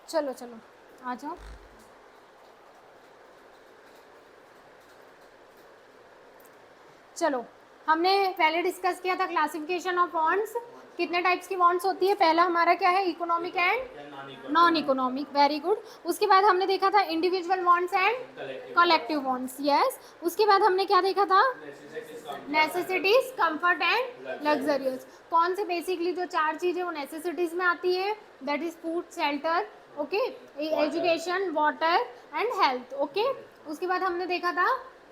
चलो चलो आ जाओ। चलो, हमने पहले डिस्कस किया था क्लासिफिकेशन ऑफ बॉन्ड्स। कितने टाइप्स की बॉन्ड्स होती है? पहला हमारा क्या है? Economic and non economic. Very good. उसके बाद हमने देखा था individual bonds and collective bonds. Yes. उसके बाद हमने क्या देखा था? Necessities, comfort and luxurious. कौन से बेसिकली जो चार चीजें वो नेसेसिटीज में आती है? That is food, shelter, okay, education, water and health. Okay. उसके बाद हमने देखा था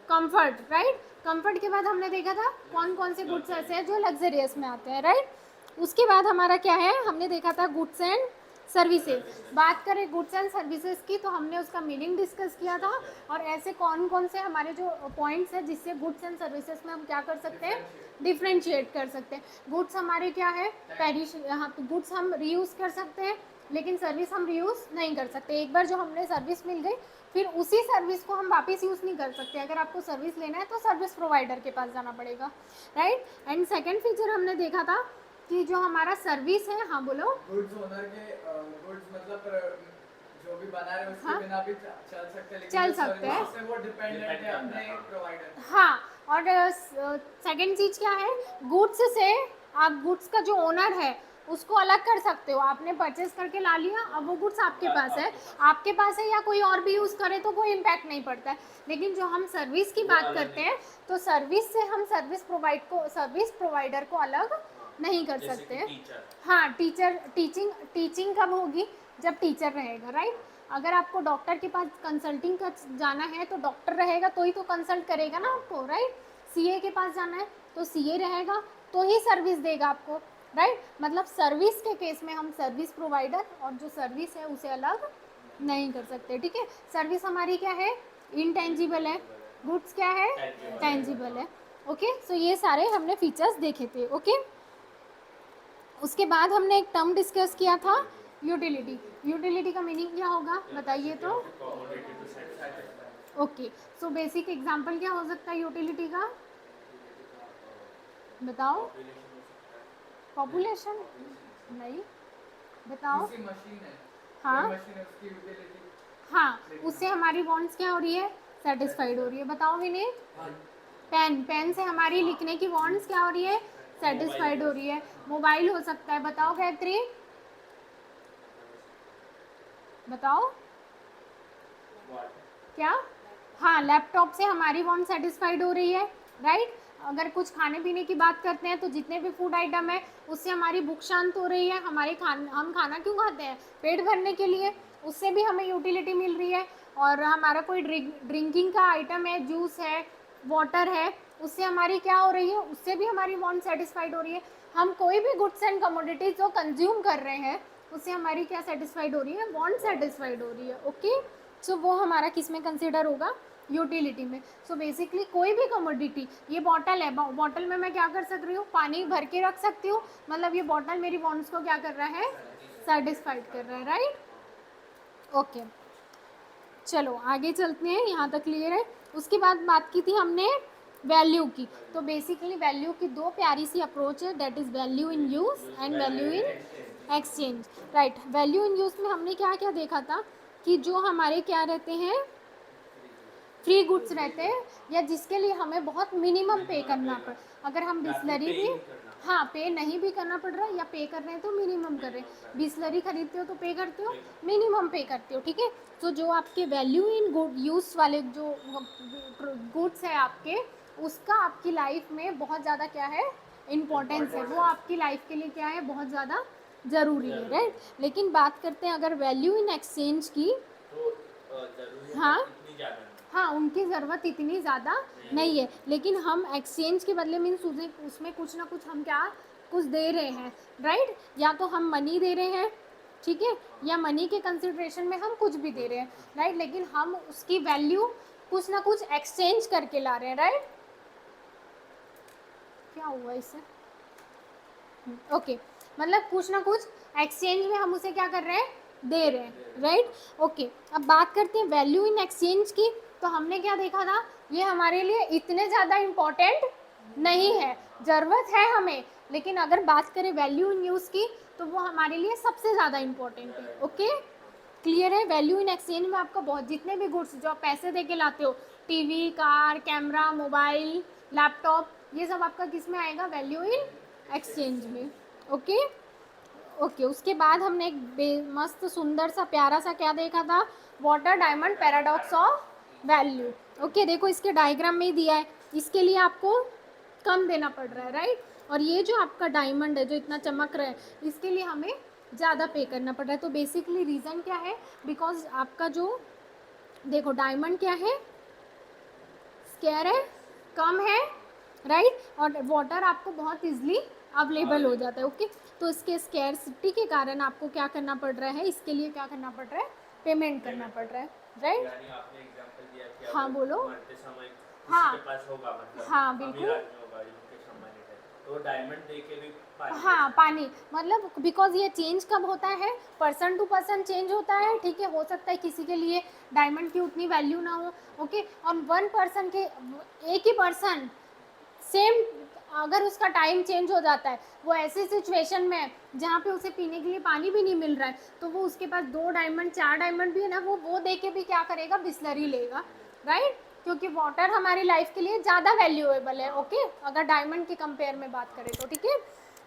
कंफर्ट, राइट। कंफर्ट के बाद हमने देखा था कौन कौन से गुड्स ऐसे हैं जो लग्जरियस में आते हैं, राइट। उसके बाद हमारा क्या है? हमने देखा था गुड्स एंड सर्विसेज। बात करें गुड्स एंड सर्विसेज की तो हमने उसका मीनिंग डिस्कस किया था और ऐसे कौन कौन से हमारे जो पॉइंट्स हैं जिससे गुड्स एंड सर्विसेज में हम क्या कर सकते हैं? डिफ्रेंशिएट कर सकते हैं। गुड्स हमारे क्या है? पेरिश, गुड्स हम रीयूज़ कर सकते हैं लेकिन सर्विस हम रीयूज़ नहीं कर सकते। एक बार जो हमने सर्विस मिल गई फिर उसी सर्विस को हम वापस यूज़ नहीं कर सकते। अगर आपको सर्विस लेना है तो सर्विस प्रोवाइडर के पास जाना पड़ेगा, राइट। एंड सेकंड फीचर हमने देखा था कि जो हमारा सर्विस है, हाँ बोलो। गुड्स ओनर के गुड्स मतलब जो भी बना रहे हैं उसके बिना भी चल सकते हैं, लेकिन चल जो सकते हैं। सर्विस है वो डिपेंडेंट है अपने प्रोवाइडर। हाँ, और सेकंड चीज़ क्या है? गुड्स से आप गुड्स का जो ओनर है उसको अलग कर सकते हो। आपने परचेज करके ला लिया, अब वो गुड्स आपके पास है, आपके पास है या कोई और भी यूज़ करे तो कोई इम्पैक्ट नहीं पड़ता है। लेकिन जो हम सर्विस की बात करते हैं तो सर्विस से हम सर्विस प्रोवाइडर को अलग नहीं कर सकते। हाँ, टीचिंग कब होगी? जब टीचर रहेगा, राइट। अगर आपको डॉक्टर के पास कंसल्टिंग का जाना है तो डॉक्टर रहेगा तो ही तो कंसल्ट करेगा ना आपको, राइट। सीए के पास जाना है तो सीए रहेगा तो ही सर्विस देगा आपको, राइट। मतलब सर्विस के केस में हम सर्विस प्रोवाइडर और जो सर्विस है उसे अलग नहीं कर सकते, ठीक है। सर्विस हमारी क्या है? इनटेंजिबल है। गुड्स क्या है? टेंजिबल है। ओके, सो ये सारे हमने फीचर्स देखे थे। ओके। उसके बाद हमने एक टर्म डिस्कस किया था, यूटिलिटी। यूटिलिटी का मीनिंग क्या होगा बताइए तो? ओके, सो बेसिक एग्जांपल क्या हो सकता है यूटिलिटी का? बताओ। पॉपुलेशन नहीं, बताओ। मशीन है, हाँ मशीन है उसकी यूटिलिटी। हाँ, उससे हमारी वॉन्ट्स क्या हो रही है? सेटिस्फाइड हो रही है। बताओ विनीत। पेन से हमारी लिखने की वॉन्ट्स क्या हो रही है? सेटिस्फाइड हो रही है। मोबाइल हो सकता है। बताओ गायत्री, बताओ क्या? हाँ, लैपटॉप से हमारी वांट सेटिस्फाइड हो रही है, राइट। अगर कुछ खाने पीने की बात करते हैं तो जितने भी फूड आइटम है उससे हमारी भूख शांत हो रही है। हम खाना क्यों खाते हैं? पेट भरने के लिए। उससे भी हमें यूटिलिटी मिल रही है। और हमारा कोई ड्रिंकिंग का आइटम है, जूस है, वाटर है, उससे हमारी क्या हो रही है? उससे भी हमारी वांट सेटिस्फाइड हो रही है। हम कोई भी गुड्स एंड कमोडिटीज जो कंज्यूम कर रहे हैं उससे हमारी क्या सेटिस्फाइड हो रही है? वांट सेटिस्फाइड हो रही है। ओके, सो वो हमारा किस में कंसिडर होगा? यूटिलिटी में। सो बेसिकली कोई भी कमोडिटी, ये बॉटल है, बॉटल में मैं क्या कर सक रही हूँ? पानी भर के रख सकती हूँ। मतलब ये बॉटल मेरी वांट्स को क्या कर रहा है? सेटिस्फाइड कर रहा है, राइट। ओके, चलो आगे चलते हैं, यहाँ तक क्लियर है। उसके बाद बात की थी हमने वैल्यू की। तो बेसिकली वैल्यू की दो प्यारी सी अप्रोच है, that is value in use and value in exchange, right. Value in use में हमने क्या क्या देखा था कि जो हमारे क्या रहते हैं? फ्री गुड्स रहते हैं या जिसके लिए हमें बहुत मिनिमम पे करना पड़, अगर हम बिस्लरी भी, हाँ, पे नहीं भी करना पड़ रहा है या पे कर रहे हैं तो मिनिमम कर रहे हैं। बिस्लरी खरीदते हो तो पे करते हो, मिनिमम पे करते हो, ठीक है। तो जो आपके वैल्यू इन गुड यूज वाले जो गुड्स है आपके, उसका आपकी लाइफ में बहुत ज़्यादा क्या है? इम्पोर्टेंस है। वो आपकी लाइफ के लिए क्या है? बहुत ज़्यादा ज़रूरी है, राइट। लेकिन बात करते हैं अगर वैल्यू इन एक्सचेंज की, हाँ हाँ, उनकी ज़रूरत इतनी ज़्यादा नहीं है। लेकिन हम एक्सचेंज के बदले मीन्स उसमें कुछ ना कुछ हम क्या कुछ दे रहे हैं, राइट। या तो हम मनी दे रहे हैं, ठीक है, या मनी के कंसिडरेशन में हम कुछ भी दे रहे हैं, राइट। लेकिन हम उसकी वैल्यू कुछ ना कुछ एक्सचेंज करके ला रहे हैं, राइट। क्या हुआ इससे? ओके, मतलब कुछ ना कुछ एक्सचेंज में हम उसे क्या कर रहे हैं? दे रहे हैं, राइट। ओके, अब बात करते हैं वैल्यू इन एक्सचेंज की। तो हमने क्या देखा था? ये हमारे लिए इतने ज़्यादा इम्पोर्टेंट नहीं है, ज़रूरत है हमें, लेकिन अगर बात करें वैल्यू इन यूज़ की तो वो हमारे लिए सबसे ज़्यादा इम्पोर्टेंट है। ओके, क्लियर है? वैल्यू इन एक्सचेंज में आपका बहुत, जितने भी गुड्स जो आप पैसे दे के लाते हो, TV, car, camera, mobile, laptop, ये सब आपका किस में आएगा? वैल्यू इन एक्सचेंज में। Okay okay. उसके बाद हमने एक मस्त सुंदर सा प्यारा सा क्या देखा था? Water diamond paradox of value. Okay, देखो इसके डायग्राम में ही दिया है, इसके लिए आपको कम देना पड़ रहा है, राइट? और ये जो आपका डायमंड है जो इतना चमक रहा है, इसके लिए हमें ज़्यादा पे करना पड़ रहा है। तो बेसिकली रीज़न क्या है? बिकॉज आपका जो देखो डायमंड क्या है? स्केयर है, कम है, राइट? और वाटर आपको बहुत इजली अवेलेबल हो जाता है। ओके, तो इसके स्केयरसिटी के कारण आपको क्या करना पड़ रहा है? इसके लिए क्या करना पड़ रहा है? पेमेंट करना पड़ रहा है, राइट? यानी आपने एग्जांपल दिया कि हाँ, अगर बोलो। मरते समय किसी हाँ। के पास होगा, मतलब हाँ, अमीर बिल्कुल। आदमी होगा जिनके सम्मानित है, तो डायमंड दे के भी पानी हाँ, पानी मतलब बिकॉज ये चेंज कब होता है? पर्सन टू पर्सन चेंज होता है, ठीक है? हो सकता है किसी के लिए डायमंड की उतनी वैल्यू ना हो, ओके? और वन पर्सन के, एक ही पर्सन सेम, अगर उसका टाइम चेंज हो जाता है, वो ऐसी सिचुएशन में है जहाँ पे उसे पीने के लिए पानी भी नहीं मिल रहा है, तो वो उसके पास 2 डायमंड 4 डायमंड भी है ना, वो दे के भी क्या करेगा? बिस्लरी लेगा, राइट? क्योंकि वाटर हमारी लाइफ के लिए ज़्यादा वैल्यूएबल है, ओके? अगर डायमंड के कंपेयर में बात करें तो, ठीक है?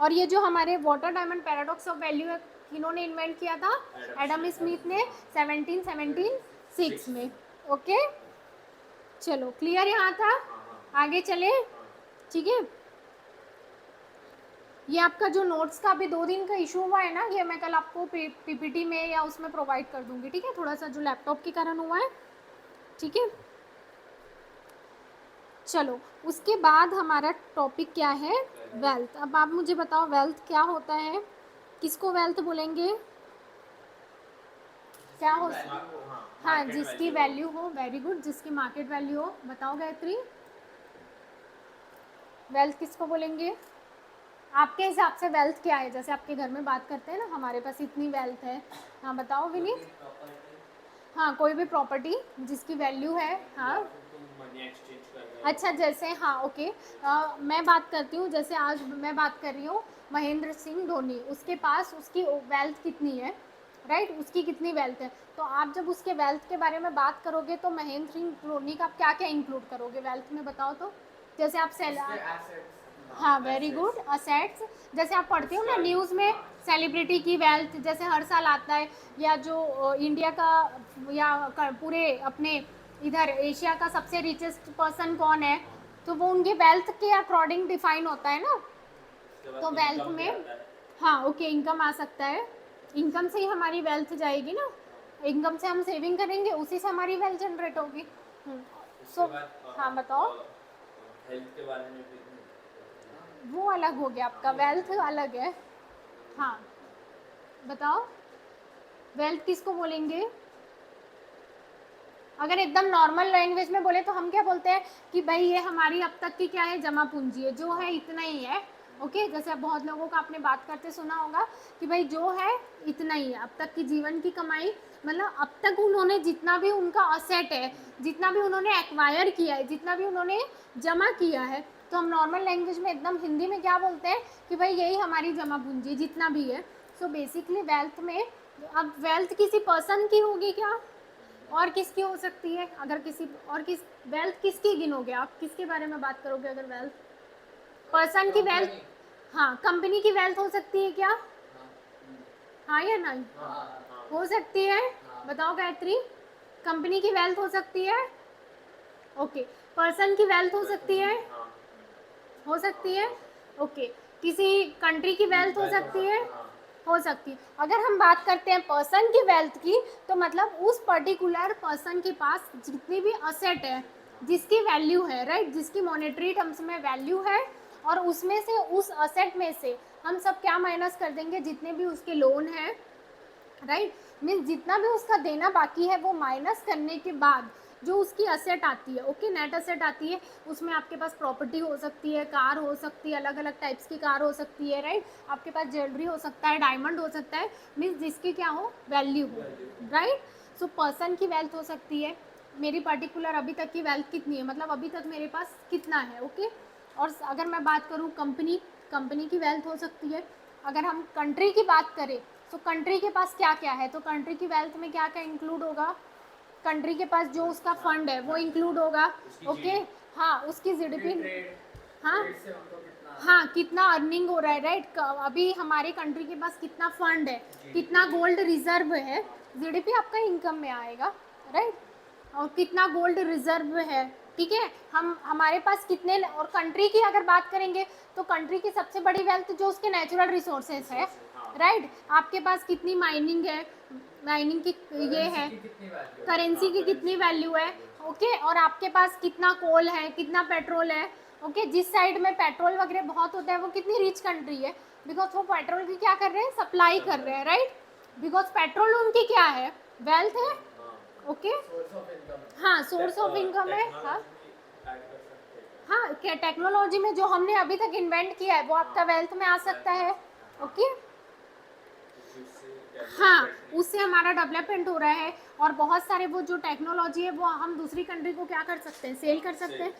और ये जो हमारे water diamond paradox of value है, किन्होंने इन्वेंट किया था? एडम स्मिथ ने 1776 में। ओके, चलो क्लियर यहाँ था? आगे चले, ठीक है? ये आपका जो नोट्स का अभी 2 दिन का इशू हुआ है ना, ये मैं कल आपको पीपीटी में या उसमें प्रोवाइड कर दूंगी, ठीक है? थोड़ा सा जो लैपटॉप के कारण हुआ है, ठीक है? चलो, उसके बाद हमारा टॉपिक क्या है? वेल्थ। अब आप मुझे बताओ वेल्थ क्या होता है? किसको वेल्थ बोलेंगे? क्या हो? हाँ, जिसकी वैल्यू हो, वेरी गुड, जिसकी मार्केट वैल्यू हो। बताओ गायत्री, वेल्थ किसको बोलेंगे? आपके हिसाब से वेल्थ क्या है? जैसे आपके घर में बात करते हैं ना, हमारे पास इतनी वेल्थ है। हाँ बताओ विनीत। हाँ, कोई भी प्रॉपर्टी जिसकी वैल्यू है। हाँ, मनी एक्सचेंज कर रहे हो। अच्छा, जैसे हाँ, ओके, मैं बात करती हूँ, जैसे आज मैं बात कर रही हूँ महेंद्र सिंह धोनी, उसके पास उसकी वेल्थ कितनी है, राइट? उसकी कितनी वेल्थ है? तो आप जब उसके वेल्थ के बारे में बात करोगे तो महेंद्र सिंह धोनी का आप क्या क्या इंक्लूड करोगे वेल्थ में? बताओ तो। जैसे आप हाँ, वेरी गुड, असेट्स। जैसे आप पढ़ते हो ना न्यूज़ में, सेलिब्रिटी की वेल्थ जैसे हर साल आता है, या जो इंडिया का या पूरे अपने इधर एशिया का सबसे रिचेस्ट पर्सन कौन है, तो वो उनकी वेल्थ के अकॉर्डिंग डिफाइन होता है ना। तो वेल्थ में हाँ, ओके, इनकम आ सकता है, इनकम से ही हमारी वेल्थ जाएगी ना, इनकम से हम सेविंग करेंगे, उसी से हमारी वेल्थ जनरेट होगी। सो हाँ बताओ। हेल्थ के बारे में भी वो अलग हो गया, आपका वेल्थ अलग है। हाँ बताओ, वेल्थ किसको बोलेंगे? अगर एकदम नॉर्मल लैंग्वेज में बोले तो हम क्या बोलते हैं कि भाई ये हमारी अब तक की क्या है? जमा पूंजी है, जो है इतना ही है, ओके? जैसे अब बहुत लोगों का आपने बात करते सुना होगा कि भाई जो है इतना ही है, अब तक की जीवन की कमाई, मतलब अब तक उन्होंने जितना भी उनका असेट है, जितना भी उन्होंने एक्वायर किया है, जितना भी उन्होंने जमा किया है, तो हम नॉर्मल लैंग्वेज में एकदम हिंदी में क्या बोलते हैं कि भाई यही हमारी जमा पूंजी जितना भी है। सो बेसिकली वेल्थ में, अब वेल्थ किसी पर्सन की होगी क्या? और किसकी हो सकती है? अगर किसी और किस वेल्थ किसकी गिनोगे आप? किसके बारे में बात करोगे अगर वेल्थ? पर्सन की वेल्थ? हाँ, कंपनी की वेल्थ हो सकती है क्या? हाँ या नहीं? हो सकती है। बताओ गायत्री, कंपनी की वेल्थ हो सकती है, ओके? पर्सन की वेल्थ हो सकती है, हो सकती है, ओके? किसी कंट्री की वेल्थ हो सकती है, हो सकती है। अगर हम बात करते हैं पर्सन की वेल्थ की, तो मतलब उस पर्टिकुलर पर्सन के पास जितनी भी असेट है, जिसकी वैल्यू है, राइट? जिसकी मॉनेटरी टर्म्स में वैल्यू है, और उसमें से, उस असेट में से हम सब क्या माइनस कर देंगे? जितने भी उसके लोन है, राइट? मीन्स जितना भी उसका देना बाकी है, वो माइनस करने के बाद जो उसकी असेट आती है, ओके, नेट असेट आती है, उसमें आपके पास प्रॉपर्टी हो सकती है, कार हो सकती है, अलग अलग टाइप्स की कार हो सकती है, राइट? आपके पास ज्वेलरी हो सकता है, डायमंड हो सकता है, मीन्स जिसकी क्या हो? वैल्यू हो, राइट? सो पर्सन की वेल्थ हो सकती है, मेरी पर्टिकुलर अभी तक की वेल्थ कितनी है, मतलब अभी तक मेरे पास कितना है, ओके? और अगर मैं बात करूँ कंपनी की वेल्थ हो सकती है। अगर हम कंट्री की बात करें, सो कंट्री के पास क्या क्या है, तो कंट्री की वेल्थ में क्या क्या इंक्लूड होगा, कंट्री के पास जो उसका फंड है वो इंक्लूड होगा। उसकी ओके, हाँ उसकी जीडीपी, ट्रेड हाँ ट्रेड से उनको कितना हाँ कितना अर्निंग हो रहा है, राइट। अभी हमारी कंट्री के पास कितना फंड है, कितना गोल्ड रिजर्व है, जीडीपी आपका इनकम में आएगा, राइट। और कितना गोल्ड रिजर्व है, ठीक है। हम हमारे पास कितने, और कंट्री की अगर बात करेंगे तो कंट्री की सबसे बड़ी वेल्थ जो उसके नेचुरल रिसोर्सेज है, राइट। आपके पास कितनी माइनिंग है, माइनिंग की ये है, करेंसी की कितनी वैल्यू है, ओके। और आपके पास कितना कोल है, कितना पेट्रोल है, ओके। जिस साइड में पेट्रोल वगैरह बहुत होता है वो कितनी रिच कंट्री है, बिकॉज वो पेट्रोल की क्या कर रहे हैं, सप्लाई कर रहे हैं, राइट। बिकॉज पेट्रोल उनकी क्या है, वेल्थ है, ओके। Source of income. हाँ सोर्स ऑफ इनकम है, हाँ हाँ। क्या टेक्नोलॉजी में जो हमने अभी तक इन्वेंट किया है वो आपका वेल्थ में आ सकता है, ओके। हाँ उससे हमारा डेवलपमेंट हो रहा है, और बहुत सारे वो जो टेक्नोलॉजी है वो हम दूसरी कंट्री को क्या कर सकते हैं, सेल कर सकते हैं।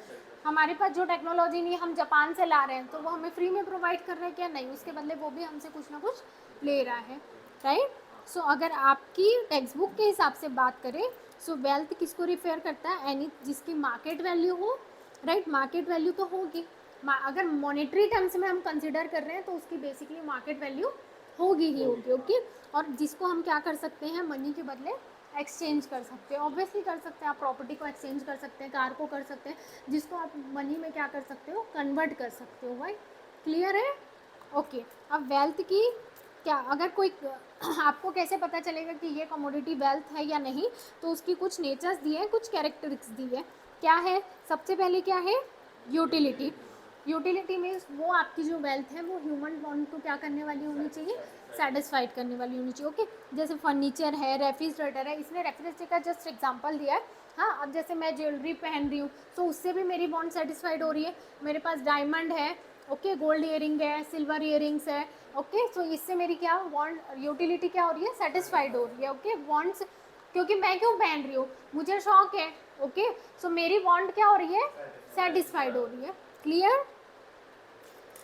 हमारे पास जो टेक्नोलॉजी नहीं हम जापान से ला रहे हैं तो वो हमें फ्री में प्रोवाइड कर रहे हैं क्या, नहीं, उसके बदले वो भी हमसे कुछ ना कुछ ले रहा है, राइट। सो अगर आपकी टेक्स्ट बुक के हिसाब से बात करें, सो वेल्थ किसको रिफेयर करता है, एनी जिसकी मार्केट वैल्यू हो, राइट। मार्केट वैल्यू तो होगी, अगर मॉनेटरी टर्म्स में हम कंसिडर कर रहे हैं तो उसकी बेसिकली मार्केट वैल्यू होगी ही होगी, ओके। और जिसको हम क्या कर सकते हैं, मनी के बदले एक्सचेंज कर सकते हैं, ऑब्वियसली कर सकते हैं। आप प्रॉपर्टी को एक्सचेंज कर सकते हैं, कार को कर सकते हैं, जिसको आप मनी में क्या कर सकते हो, कन्वर्ट कर सकते हो, भाई क्लियर है, ओके। अब वेल्थ की क्या, अगर कोई आपको कैसे पता चलेगा कि ये कमोडिटी वेल्थ है या नहीं, तो उसकी कुछ नेचर्स दिए हैं, कुछ कैरेक्टरिस्टिक्स दी है। क्या है, सबसे पहले क्या है, यूटिलिटी। यूटिलिटी मीन्स वो आपकी जो वेल्थ है वो ह्यूमन वांट को क्या करने वाली होनी चाहिए, सेटिस्फाइड करने वाली होनी चाहिए, ओके। जैसे फर्नीचर है, रेफ्रिजरेटर है, इसने रेफ्रिजरेटर का जस्ट एग्जांपल दिया है, हाँ। अब जैसे मैं ज्वेलरी पहन रही हूँ तो उससे भी मेरी वांट सेटिस्फाइड हो रही है, मेरे पास डायमंड है, ओके, गोल्ड ईयरिंग है, सिल्वर ईयरिंग्स है, ओके। सो इससे मेरी क्या वांट, यूटिलिटी क्या हो रही है, सेटिस्फाइड हो रही है, ओके। वांट्स, क्योंकि मैं क्यों पहन रही हूँ, मुझे शौक है, ओके। सो मेरी वांट क्या हो रही है, सेटिस्फाइड हो रही है, क्लियर,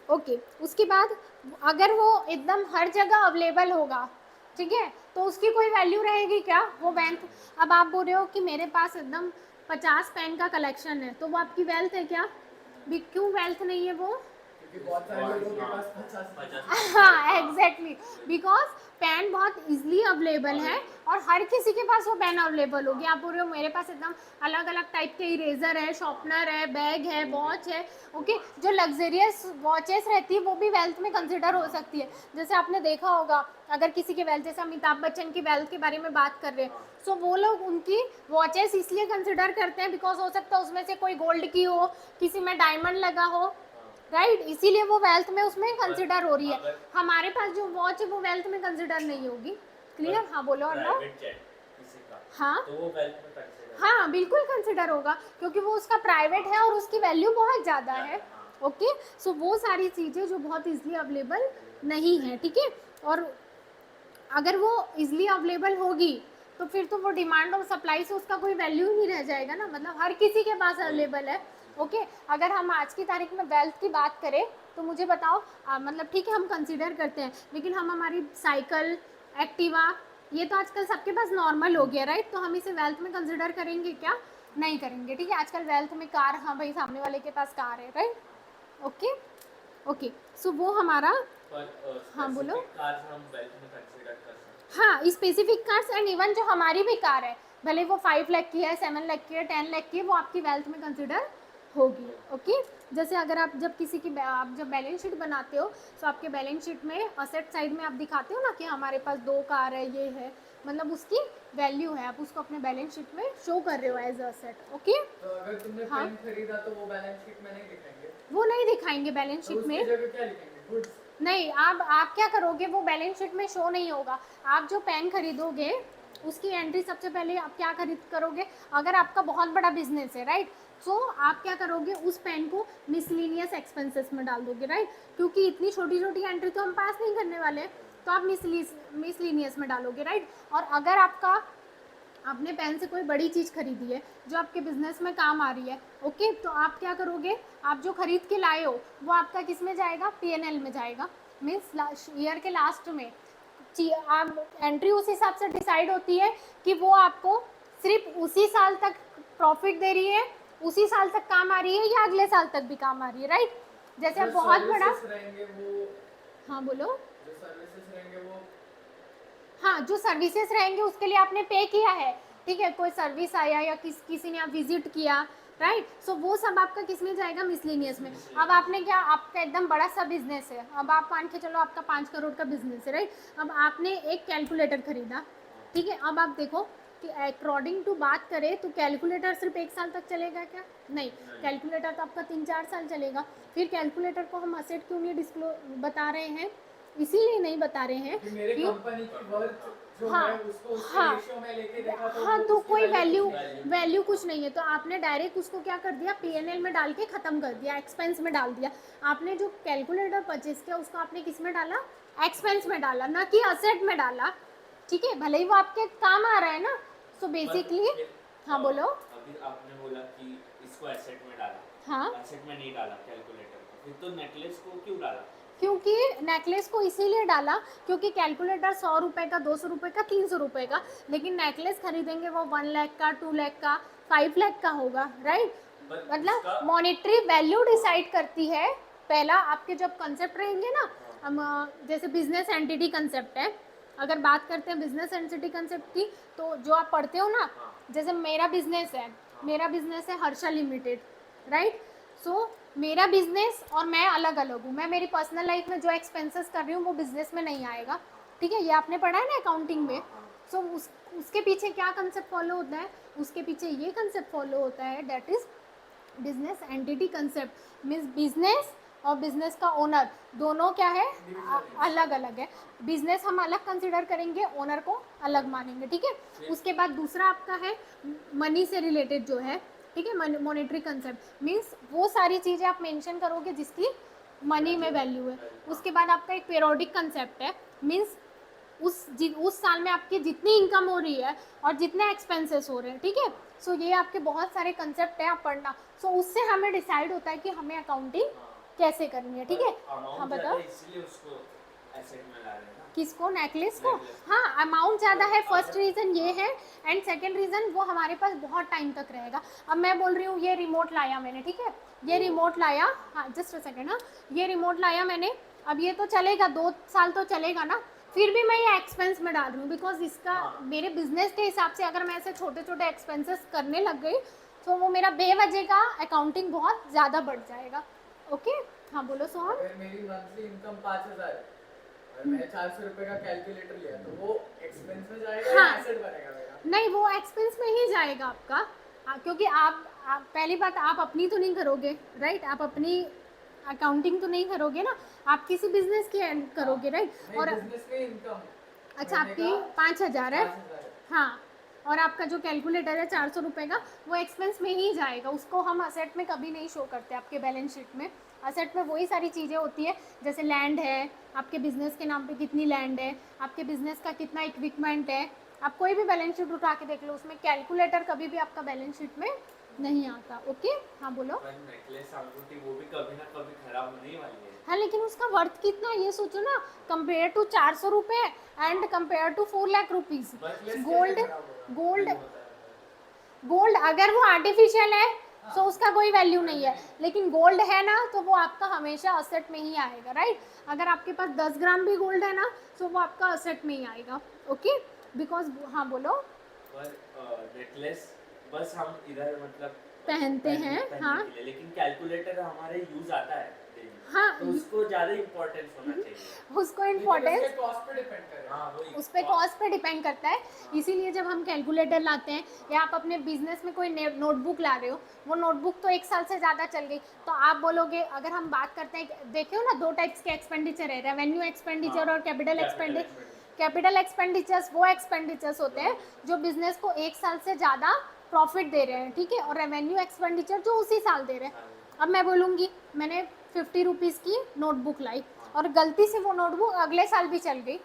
ओके। उसके बाद अगर वो एकदम हर जगह अवेलेबल होगा, ठीक है, तो उसकी कोई वैल्यू रहेगी क्या, वो वेल्थ। अब आप बोल रहे हो कि मेरे पास एकदम 50 पेन का कलेक्शन है, तो वो आपकी वेल्थ है क्या, भी क्यों वेल्थ नहीं है वो, क्योंकि बहुत सारे लोगों के पास 50 हाँ एग्जैक्टली, बिकॉज पेन बहुत इजीली अवेलेबल है और हर किसी के पास वो पेन अवेलेबल होगी। आप बोल रहे हो मेरे पास एकदम अलग अलग टाइप के इरेजर है, शॉर्पनर है, बैग है, वॉच है, ओके। जो लग्जरियस वॉचेस रहती है वो भी वेल्थ में कंसिडर हो सकती है। जैसे आपने देखा होगा, अगर किसी के वेल्थ, जैसे अमिताभ बच्चन की वेल्थ के बारे में बात कर रहे हैं, सो वो लोग उनकी वॉचेस इसलिए कंसिडर करते हैं बिकॉज हो सकता है उसमें से कोई गोल्ड की हो, किसी में डायमंड लगा हो, राइट, इसीलिए वो वेल्थ में उसमें कंसिडर हो रही है। हमारे पास जो वॉच है वो वेल्थ में कंसिडर नहीं होगी, क्लियर, हाँ बोलो। और प्राइवेट जेट किसी का, हाँ तो वो वेल्थ में कंसीडर, हाँ बिल्कुल कंसिडर होगा, क्योंकि वो उसका प्राइवेट है और उसकी वैल्यू बहुत ज़्यादा है, ओके। सो वो सारी चीज़ें जो बहुत इजीली अवेलेबल नहीं है, ठीक है। और अगर वो इजीली अवेलेबल होगी तो फिर तो वो डिमांड और सप्लाई से उसका कोई वैल्यू ही नहीं रह जाएगा ना, मतलब हर किसी के पास अवेलेबल है, ओके। अगर हम आज की तारीख में वेल्थ की बात करें तो मुझे बताओ, मतलब ठीक है हम कंसीडर करते हैं, लेकिन हम हमारी साइकिल, एक्टिवा, ये तो आजकल सबके पास नॉर्मल हो गया, राइट। तो हम इसे वेल्थ में कंसिडर करेंगे क्या, नहीं करेंगे, ठीक है। आजकल वेल्थ में कार, हाँ भाई सामने वाले के पास कार है, राइट, ओके ओके। सो वो हमारा, हाँ बोलो, कार्स हम वेल्थ में कंसीडर कर सकते हाँ स्पेसिफिक कार्स, एंड इवन जो हमारी भी कार है, भले वो 5 लाख की है, 7 लाख की है, 10 लाख की है, वो आपकी वेल्थ में कंसिडर होगी, ओके। जैसे अगर आप जब किसी की आप जब बैलेंस शीट बनाते हो तो आपके बैलेंस शीट में असेट साइड में आप दिखाते हो ना कि हमारे पास 2 कार है, ये है, मतलब उसकी वैल्यू है, आप उसको अपने बैलेंस शीट में शो कर रहे हो एज असेट, ओके। तो अगर तुमने हाँ। पेन खरीदा तो वो बैलेंस शीट में नहीं दिखाएंगे, वो नहीं दिखाएंगे बैलेंस तो शीट उसकी में, जगह क्या लिखेंगे, गुड्स। नहीं। आप क्या करोगे, वो बैलेंस शीट में शो नहीं होगा। आप जो पेन खरीदोगे उसकी एंट्री सबसे पहले आप क्या खरीद करोगे, अगर आपका बहुत बड़ा बिजनेस है, राइट, सो आप क्या करोगे, उस पेन को मिसलिनियस एक्सपेंसेस में डाल दोगे, राइट, क्योंकि इतनी छोटी छोटी एंट्री तो हम पास नहीं करने वाले, तो आप मिसलिनियस में डालोगे, राइट। और अगर आपने पेन से कोई बड़ी चीज़ खरीदी है जो आपके बिजनेस में काम आ रही है, ओके, तो आप क्या करोगे, आप जो खरीद के लाए हो वो आपका किस में जाएगा, P&L में जाएगा, मीन्स ईयर के लास्ट में आप एंट्री उस हिसाब से डिसाइड होती है कि वो आपको सिर्फ उसी साल तक प्रॉफिट दे रही है, उसी साल तक काम आ रही है, या अगले साल तक भी काम आ रही है, राइट। जैसे आप जो बहुत बड़ा, services रहेंगे वो, हाँ बोलो, जो सर्विसेज रहेंगे वो, हाँ जो सर्विसेज रहेंगे उसके लिए आपने पे किया है, ठीक है, कोई सर्विस आया या किसी ने आप विजिट किया, राइट, सो वो सब आपका किस में जाएगा, मिसलेनियस में। अब आपने क्या, आपका एकदम बड़ा सा बिजनेस है, अब आप मान के चलो आपका 5 करोड़ का बिजनेस है, राइट। अब आपने एक कैलकुलेटर खरीदा, ठीक है। अब आप देखो कि अकॉर्डिंग टू बात करें तो कैलकुलेटर सिर्फ 1 साल तक चलेगा क्या, नहीं, कैलकुलेटर तो आपका 3-4 साल चलेगा। फिर कैलकुलेटर को हम असेट क्यों नहीं बता रहे हैं, इसीलिए नहीं बता रहे हैं कि मेरे कि कंपनी की वर्थ जो हाँ, है उसको उसके हाँ, रेशियो में लेके देखा तो हाँ, वो तो उसकी कोई value वैल्यू कुछ नहीं है, तो आपने डायरेक्ट उसको क्या कर दिया, पीएनएल में डाल के ख़त्म कर दिया, एक्सपेंस में डाल दिया। आपने जो कैलकुलेटर परचेज किया उसको आपने किस में डाला, एक्सपेंस में डाला, ना कि असेट में डाला, ठीक है, भले ही वो आपके काम आ रहा है ना। सो बेसिकली, हाँ बोलो। अभी आपने बोला कि इसको एसेट में डाला, हाँ, एसेट में नहीं डाला कैलकुलेटर को, फिर तो नेकलेस को क्यों डाला? क्योंकि नेकलेस को इसीलिए डाला क्योंकि कैलकुलेटर 100 रुपये का, 200 रुपये का, 300 रुपये का, लेकिन नेकलेस खरीदेंगे वो 1 लाख का, 2 लाख का, 5 लाख का होगा, राइट। मतलब मॉनेटरी वैल्यू डिसाइड करती है। पहला आपके जब कंसेप्ट रहेंगे ना, हम जैसे बिजनेस एंटिटी कंसेप्ट है, अगर बात करते हैं बिजनेस एंटिटी कंसेप्ट की, तो जो आप पढ़ते हो ना, जैसे मेरा बिजनेस है हर्षा लिमिटेड, राइट। सो मेरा बिजनेस और मैं अलग अलग हूँ, मैं मेरी पर्सनल लाइफ में जो एक्सपेंसेस कर रही हूँ वो बिजनेस में नहीं आएगा, ठीक है, ये आपने पढ़ा है ना अकाउंटिंग में। सो उसके पीछे क्या कंसेप्ट फॉलो होता है, उसके पीछे ये कंसेप्ट फॉलो होता है, that is business entity concept. Means business और बिजनेस का ओनर दोनों क्या है, अलग अलग है। बिजनेस हम अलग कंसिडर करेंगे, ओनर को अलग मानेंगे, ठीक है। उसके बाद दूसरा आपका है मनी से रिलेटेड जो है, ठीक है, मॉनेटरी कंसेप्ट, मीन्स वो सारी चीज़ें आप मेंशन करोगे जिसकी मनी में वैल्यू है। उसके बाद आपका एक पीरियोडिक कंसेप्ट है, मीन्स उस साल में आपकी जितनी इनकम हो रही है और जितने एक्सपेंसेस हो रहे हैं, ठीक है। सो ये आपके बहुत सारे कंसेप्ट है, आप पढ़ना। सो उससे हमें डिसाइड होता है कि हमें अकाउंटिंग कैसे करनी है, ठीक है। हाँ बताओ, इसलिए उसको एसेट में ला रहे हैं ना? किसको, नेकलेस को? हाँ, अमाउंट ज़्यादा है, फर्स्ट रीज़न ये है, एंड सेकंड रीज़न वो हमारे पास बहुत टाइम तक रहेगा। अब मैं बोल रही हूँ ये रिमोट लाया मैंने, ठीक है, ये रिमोट लाया, हाँ जस्ट अ सेकेंड, हाँ ये रिमोट लाया मैंने, अब ये तो चलेगा 2 साल तो चलेगा ना, फिर भी मैं ये एक्सपेंस में डाल रही हूँ बिकॉज इसका मेरे बिजनेस के हिसाब से अगर मैं ऐसे छोटे छोटे एक्सपेंसेस करने लग गई तो वो मेरा बेवजह का अकाउंटिंग बहुत ज़्यादा बढ़ जाएगा। ओके, हाँ बोलो सोहन। अगर मेरी मंथली इनकम 5000 है और मैंने 400 रुपए का कैलकुलेटर लिया तो वो एक्सपेंस में जाएगा हाँ, या एसेट बनेगा मेरा? नहीं, वो एक्सपेंस में ही जाएगा आपका, क्योंकि आप पहली बात आप अपनी तो नहीं करोगे, राइट, आप अपनी अकाउंटिंग तो नहीं करोगे ना, आप किसी बिजनेस की करोगे, राइट। और बिजनेस में इनकम, अच्छा आपकी 5000 है, 5000 है। हाँ, और आपका जो कैलकुलेटर है 400 रुपये का, वो एक्सपेंस में ही जाएगा, उसको हम असेट में कभी नहीं शो करते आपके बैलेंस शीट में। असेट में वही सारी चीज़ें होती है, जैसे लैंड है, आपके बिजनेस के नाम पे कितनी लैंड है, आपके बिजनेस का कितना इक्विपमेंट है, आप कोई भी बैलेंस शीट उठा के देख लो, उसमें कैलकुलेटर कभी भी आपका बैलेंस शीट में नहीं आता। ओके, हाँ बोलो। पर नेकलेस अंगूठी वो भी कभी ना कभी खराब होने ही वाली है। हाँ, लेकिन उसका वर्थ कितना, ये सोचो ना, कंपेयर टू 400 रुपये and compare to 4 lakh rupees. Gold अगर वो आर्टिफिशियल है तो उसका कोई वैल्यू नहीं है, लेकिन गोल्ड है ना तो वो आपका हमेशा असेट में ही आएगा, राइट। अगर आपके पास 10 ग्राम भी गोल्ड है ना तो वो आपका असेट में ही आएगा। ओके, बिकॉज, हाँ बोलो। पर नेकलेस बस हम इधर मतलब पहनते हैं, हाँ, लेकिन कैलकुलेटर हमारे यूज आता है daily, हाँ, तो उसको ज्यादा इम्पोर्टेंस होना चाहिए। उसको इम्पोर्टेंस कॉस्ट पे डिपेंड करेगा। हाँ, वही उस पर कॉस्ट पे डिपेंड करता है। इसीलिए जब हम कैलकुलेटर लाते हैं या आप अपने बिजनेस में कोई नोटबुक ला रहे हो, वो नोटबुक तो 1 साल से ज़्यादा चल गई, तो आप बोलोगे, अगर हम बात करते हैं, देखे हो ना 2 टाइप्स के एक्सपेंडिचर है, रेवेन्यू एक्सपेंडिचर और कैपिटल एक्सपेंडिचर। कैपिटल एक्सपेंडिचर्स वो एक्सपेंडिचर्स होते हैं जो बिजनेस को 1 साल से ज़्यादा प्रॉफिट दे रहे हैं, ठीक है, और रेवेन्यू एक्सपेंडिचर जो उसी साल दे रहे हैं। अब मैं बोलूँगी मैंने 50 रुपीज़ की नोटबुक लाई और गलती से वो नोटबुक अगले साल भी चल गई,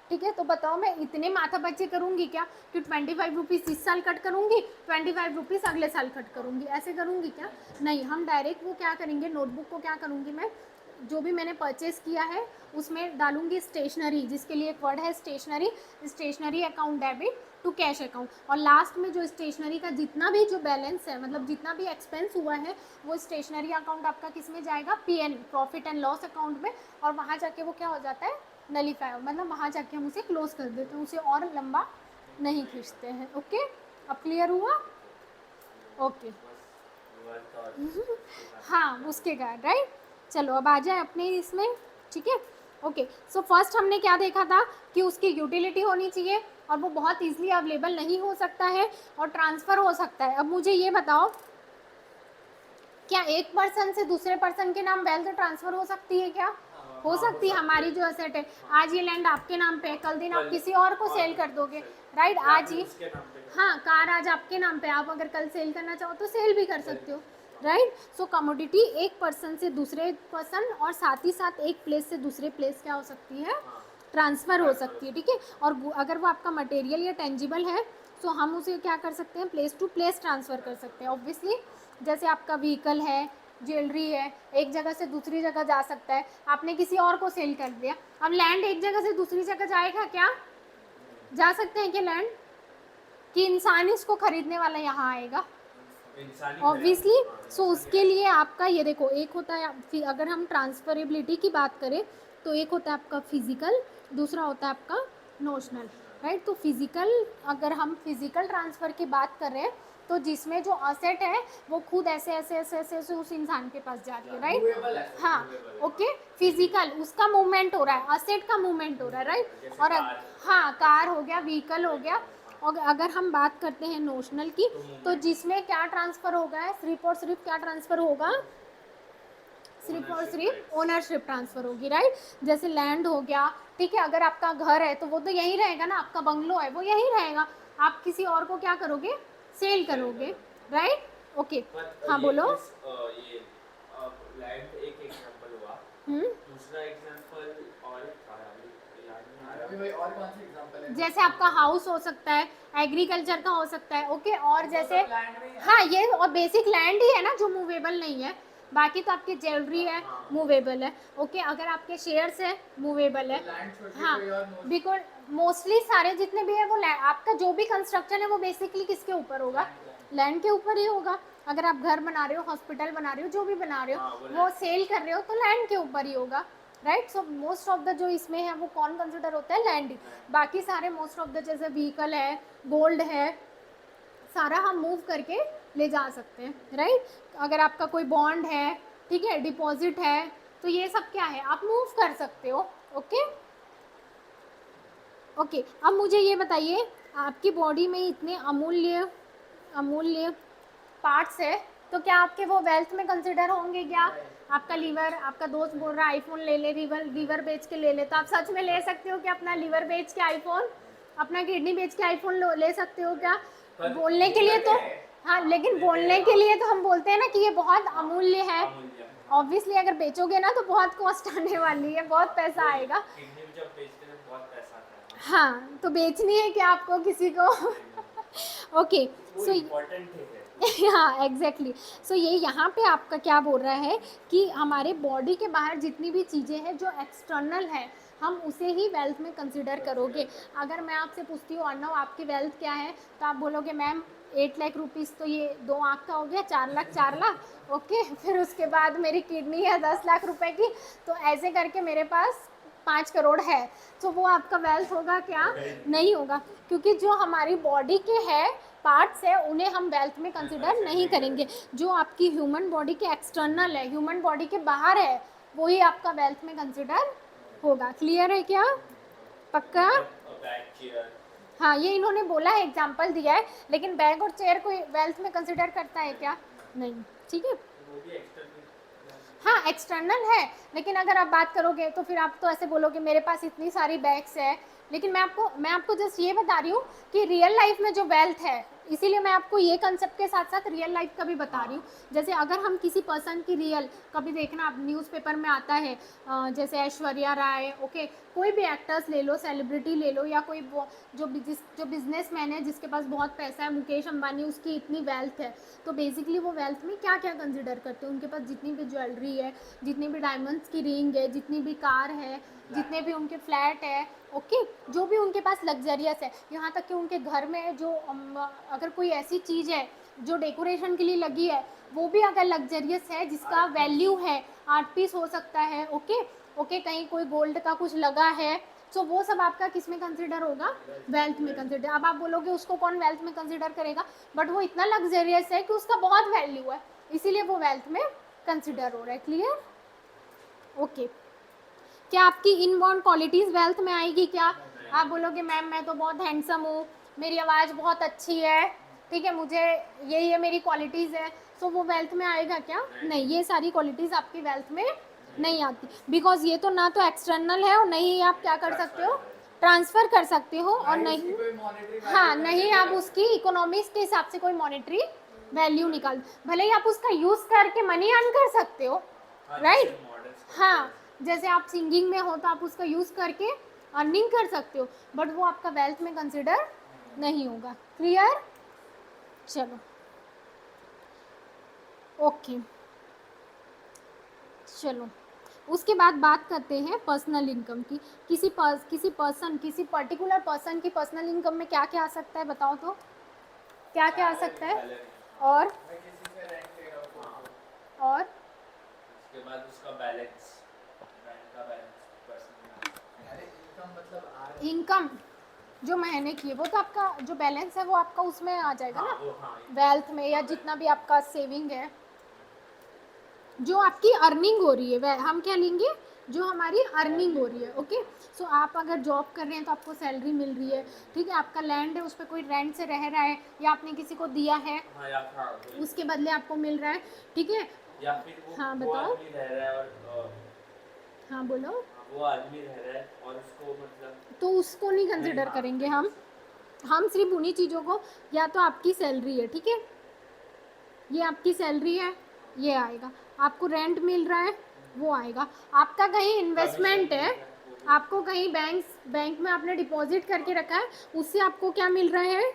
ठीक है, तो बताओ मैं इतने माथापच्ची करूँगी क्या कि 25 रुपीज़ इस साल कट करूँगी, 25 रुपीज़ अगले साल कट करूँगी, ऐसे करूँगी क्या? नहीं, हम डायरेक्ट वो क्या करेंगे, नोटबुक को क्या करूँगी मैं, जो भी मैंने परचेस किया है उसमें डालूंगी स्टेशनरी, जिसके लिए एक वर्ड है stationery, stationery account debit to cash account. और लास्ट में जो स्टेशनरी का जितना भी जो बैलेंस है, मतलब जितना भी एक्सपेंस हुआ है, वो स्टेशनरी अकाउंट आपका किस में जाएगा, PN, profit and loss account में। और वहाँ जाके वो क्या हो जाता है, नलीफाई, मतलब वहाँ जाके हम उसे क्लोज कर देते हैं, उसे और लंबा नहीं खींचते हैं। ओके, अब क्लियर हुआ? ओके, हाँ उसके बाद राइट। चलो अब आ जाए अपने इसमें, ठीक है। ओके, सो फर्स्ट हमने क्या देखा था कि उसकी यूटिलिटी होनी चाहिए और वो बहुत इजीली अवेलेबल नहीं हो सकता है और ट्रांसफ़र हो सकता है। अब मुझे ये बताओ, क्या एक पर्सन से दूसरे पर्सन के नाम वेल्थ ट्रांसफ़र हो सकती है क्या? हो सकती है। हमारी जो असेट है, आज ये लैंड आपके नाम पे है, कल दिन आप किसी और को सेल कर दोगे, राइट। आज ही, हाँ, कार आज आपके नाम पे, आप अगर कल सेल करना चाहो तो सेल भी कर सकते हो, राइट। सो कमोडिटी एक पर्सन से दूसरे पर्सन और साथ ही साथ एक प्लेस से दूसरे प्लेस क्या हो सकती है, ट्रांसफ़र हो सकती है, ठीक है। और अगर वो आपका मटेरियल या टेंजिबल है तो हम उसे क्या कर सकते हैं, प्लेस टू प्लेस ट्रांसफ़र कर सकते हैं। ऑब्वियसली जैसे आपका व्हीकल है, ज्वेलरी है, एक जगह से दूसरी जगह जा सकता है, आपने किसी और को सेल कर दिया। अब लैंड एक जगह से दूसरी जगह जाएगा क्या? जा सकते हैं कि लैंड, कि इंसान इसको खरीदने वाला यहाँ आएगा? ऑब्वियसली। सो उसके लिए आपका ये देखो, एक होता है, अगर हम ट्रांसफरेबिलिटी की बात करें तो एक होता है आपका फिजिकल, दूसरा होता है आपका नोशनल, राइट। तो फिजिकल, अगर हम फिजिकल ट्रांसफ़र की बात कर रहे हैं तो जिसमें जो असेट है वो खुद ऐसे ऐसे ऐसे ऐसे ऐसे उस इंसान के पास जा रही है, राइट। हाँ, ओके, फिजिकल उसका मूवमेंट हो रहा है, असेट का मूवमेंट हो रहा है, राइट। और हाँ, कार हो गया, व्हीकल हो गया। और अगर हम बात करते हैं नोशनल की, तो जिसमें क्या ट्रांसफ़र होगा है, सिर्फ और सिर्फ क्या ट्रांसफ़र होगा, सिर्फ और सिर्फ ओनरशिप ट्रांसफ़र होगी, राइट। जैसे लैंड हो गया, ठीक है, अगर आपका घर है तो वो तो यहीं रहेगा ना, आपका बंगलो है वो यहीं रहेगा, आप किसी और को क्या करोगे, सेल करोगे, राइट। ओके, हाँ बोलो। ये लैंड एक एग्जांपल हुआ, दूसरा एग्जांपल और अभी भाई और कौन सी एग्जांपल है? जैसे आपका हाउस हो सकता है, एग्रीकल्चर का हो सकता है, ओके। और जैसे हाँ, ये और बेसिक लैंड ही है ना जो मूवेबल नहीं है, बाकी तो आपकी ज्वेलरी है, मूवेबल है, ओके। अगर आपके शेयर्स है, मूवेबल है, हाँ, बिकॉज मोस्टली सारे जितने भी है वो आपका जो भी कंस्ट्रक्शन है वो बेसिकली किसके ऊपर होगा, लैंड के ऊपर ही होगा। अगर आप घर बना रहे हो, हॉस्पिटल बना रहे हो, जो भी बना रहे हो, वो सेल कर रहे हो तो लैंड के ऊपर ही होगा, right. So most of the जो इसमें है वो कौन कंसिडर होता है, लैंड ही। बाकी सारे मोस्ट ऑफ द जैसे व्हीकल है, गोल्ड है, सारा हम मूव करके ले जा सकते हैं, राइट। अगर आपका कोई बॉन्ड है, ठीक है, डिपॉजिट है, तो ये सब क्या है, आप मूव कर सकते हो, ओके। ओके, अब मुझे ये बताइए, आपकी बॉडी में इतने अमूल्य अमूल्य पार्ट्स है, तो क्या आपके वो वेल्थ में कंसिडर होंगे क्या? आपका लीवर, आपका दोस्त बोल रहा है आईफोन ले ले, लीवर बेच के ले ले, तो आप सच में ले सकते हो क्या अपना लीवर बेच के आईफोन, अपना किडनी बेच के आईफोन ले सकते हो क्या? बोलने के लिए तो हाँ, लेकिन बोलने के लिए तो हम बोलते हैं ना कि ये बहुत अमूल्य है। ऑब्वियसली अगर बेचोगे ना तो बहुत कॉस्ट आने वाली है, बहुत पैसा आएगा। हाँ, तो बेचनी है क्या आपको किसी को? ओके, सो हाँ, एग्जैक्टली। सो ये यहाँ पे आपका क्या बोल रहा है कि हमारे बॉडी के बाहर जितनी भी चीज़ें हैं जो एक्सटर्नल है, हम उसे ही वेल्थ में कंसिडर करोगे। अगर मैं आपसे पूछती हूँ अर्णव आपकी वेल्थ क्या है, तो आप बोलोगे मैम 8 लाख रुपीज़, तो ये 2 आँख का हो गया, 4 लाख, ओके। फिर उसके बाद मेरी किडनी है 10 लाख रुपए की, तो ऐसे करके मेरे पास 5 करोड़ है, तो वो आपका वेल्थ होगा क्या? नहीं होगा, क्योंकि जो हमारी बॉडी के है पार्ट्स है उन्हें हम वेल्थ में कंसिडर नहीं करेंगे। जो आपकी ह्यूमन बॉडी के एक्सटर्नल है, ह्यूमन बॉडी के बाहर है, वही आपका वेल्थ में कंसिडर होगा। क्लियर है क्या? पक्का? हाँ, ये इन्होंने बोला है, एग्जाम्पल दिया है, लेकिन बैग और चेयर को वेल्थ में कंसिडर करता है क्या? नहीं, ठीक है। हाँ, एक्सटर्नल है, लेकिन अगर आप बात करोगे तो फिर आप तो ऐसे बोलोगे मेरे पास इतनी सारी बैग्स है, लेकिन मैं आपको जस्ट ये बता रही हूँ कि रियल लाइफ में जो वेल्थ है इसीलिए मैं आपको ये कंसेप्ट के साथ साथ रियल लाइफ का भी बता रही हूँ। जैसे अगर हम किसी पर्सन की रियल, कभी देखना आप न्यूज़पेपर में आता है जैसे ऐश्वर्या राय, ओके, कोई भी एक्टर्स ले लो, सेलिब्रिटी ले लो, या कोई जो बिजनेसमैन है जिसके पास बहुत पैसा है, मुकेश अंबानी, उसकी इतनी वेल्थ है, तो बेसिकली वो वेल्थ में क्या क्या कंसिडर करते हैं, उनके पास जितनी भी ज्वेलरी है, जितनी भी डायमंड्स की रिंग है, जितनी भी कार है, जितने भी उनके फ्लैट है, ओके, जो भी उनके पास लग्जरियस है, यहाँ तक कि उनके घर में जो अगर कोई ऐसी चीज़ है जो डेकोरेशन के लिए लगी है, वो भी अगर लग्जरियस है, जिसका वैल्यू है, आर्ट पीस हो सकता है, ओके ओके, कहीं कोई गोल्ड का कुछ लगा है, तो वो सब आपका किस में कंसिडर होगा, वेल्थ में कंसिडर। अब आप बोलोगे उसको कौन वेल्थ में कंसिडर करेगा, बट वो इतना लग्जरियस है कि उसका बहुत वैल्यू है, इसीलिए वो वेल्थ में कंसिडर हो रहा है। क्लियर? ओके। क्या आपकी इनबॉर्न क्वालिटीज़ वेल्थ में आएगी क्या? आप बोलोगे मैम मैं तो बहुत हैंडसम हूँ, मेरी आवाज़ बहुत अच्छी है, ठीक है, मुझे ये मेरी क्वालिटीज़ है, तो वो वेल्थ में आएगा क्या? नहीं, ये सारी क्वालिटीज़ आपकी वेल्थ में नहीं आती, बिकॉज ये तो ना तो एक्सटर्नल है, और नहीं आप क्या कर सकते हो, ट्रांसफ़र कर सकते हो, और नहीं, हाँ, नहीं आप उसकी इकोनॉमिक्स के हिसाब से कोई मॉनेटरी वैल्यू निकाल, भले ही आप उसका यूज़ करके मनी अर्न कर सकते हो, राइट? हाँ, जैसे आप सिंगिंग में हो तो आप उसका यूज़ करके अर्निंग कर सकते हो, बट वो आपका वेल्थ में कंसिडर नहीं होगा। क्लियर? चलो, ओके, चलो उसके बाद बात करते हैं पर्सनल इनकम की। किसी पर्टिकुलर पर्सन की पर्सनल इनकम में क्या क्या आ सकता है, बताओ तो, क्या क्या आ सकता है? और मैं किसी से रेंट ले रहा हूँ। और उसके बाद उसका बैलेंस, बैंक का बैलेंस, पर्सनल अरे इनकम मतलब आ रही इनकम जो महीने की है, वो तो आपका जो बैलेंस है वो आपका उसमें आ जाएगा ना, वो, हाँ, वेल्थ में, या जितना भी आपका सेविंग है, जो आपकी अर्निंग हो रही है, वह हम क्या लेंगे, जो हमारी अर्निंग हो रही है। ओके, सो आप अगर जॉब कर रहे हैं तो आपको सैलरी मिल रही है, ठीक है, आपका लैंड है, उस पर कोई रेंट से रह रहा है, या आपने किसी को दिया है, हाँ, या फिर उसके बदले आपको मिल रहा है, ठीक है। या फिर वो, हाँ, वो बताओ। आदमी रह रहा है और हाँ बोलो। वो आदमी रह रहा है और उसको मतलब तो उसको नहीं कंसिडर करेंगे हम सिर्फ उन्हीं चीज़ों को, या तो आपकी सैलरी है, ठीक है, ये आपकी सैलरी है, ये आएगा, आपको रेंट मिल रहा है, वो आएगा, आपका कहीं इन्वेस्टमेंट है, आपको कहीं बैंक में आपने डिपॉजिट करके रखा है, उससे आपको क्या मिल रहा है,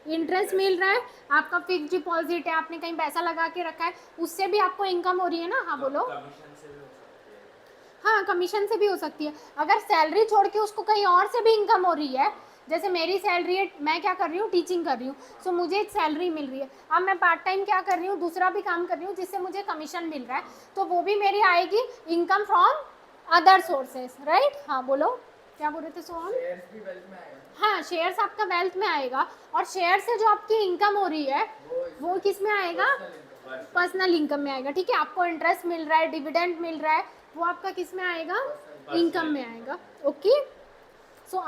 इंटरेस्ट मिल रहा है, आपका फिक्स डिपॉजिट है, आपने कहीं पैसा लगा के रखा है, उससे भी आपको इनकम हो रही है ना। हाँ बोलो। कमीशन से भी हो सकती है। हाँ, कमीशन से भी हो सकती है, अगर सैलरी छोड़ के उसको कहीं और से भी इनकम हो रही है, जैसे मेरी सैलरी है, मैं क्या कर रही हूँ, टीचिंग कर रही हूँ, सो मुझे एक सैलरी मिल रही है, अब मैं पार्ट टाइम क्या कर रही हूँ, दूसरा भी काम कर रही हूँ जिससे मुझे कमीशन मिल रहा है, तो वो भी मेरी आएगी income from other sources, right? हाँ बोलो, क्या बोल रहे थे सोहम? शेयर्स भी वेल्थ में आएगा। हाँ, शेयर्स आपका वेल्थ में आएगा, और शेयर से जो आपकी इनकम हो रही है वो किस में आएगा, पर्सनल इनकम में आएगा, ठीक है, आपको इंटरेस्ट मिल रहा है, डिविडेंड मिल रहा है, वो आपका किस में आएगा, इनकम में आएगा। ओके, सो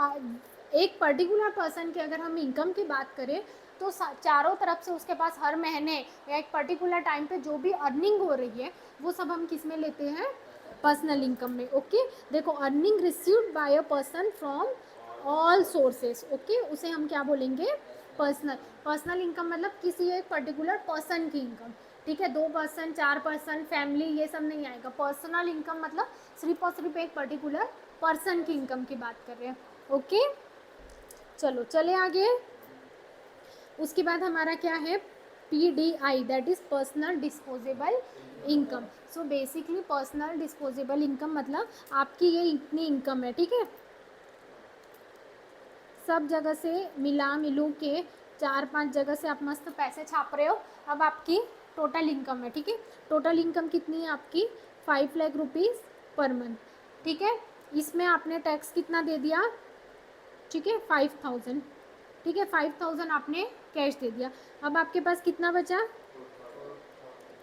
एक पर्टिकुलर पर्सन की अगर हम इनकम की बात करें तो चारों तरफ से उसके पास हर महीने या एक पर्टिकुलर टाइम पे जो भी अर्निंग हो रही है वो सब हम किस में लेते हैं, पर्सनल इनकम में। ओके, देखो, earning received by a person from all sources, okay, उसे हम क्या बोलेंगे, पर्सनल इनकम, मतलब किसी एक पर्टिकुलर पर्सन की इनकम, ठीक है, 2 पर्सन, 4 पर्सन, फैमिली, ये सब नहीं आएगा। पर्सनल इनकम मतलब सिर्फ और सिर्फ एक पर्टिकुलर पर्सन की इनकम की बात कर रहे हैं। ओके, चलो चले आगे। उसके बाद हमारा क्या है, PDI, that is personal disposable income. So basically personal disposable income मतलब आपकी ये इतनी इनकम है, ठीक है, सब जगह से मिलू के 4-5 जगह से आप मस्त पैसे छाप रहे हो, अब आपकी टोटल इनकम है, ठीक है, टोटल इनकम कितनी है आपकी, 5 लाख रुपीज़ पर मंथ, ठीक है, इसमें आपने टैक्स कितना दे दिया, ठीक है, 5000, ठीक है, 5000 आपने कैश दे दिया, अब आपके पास कितना बचा,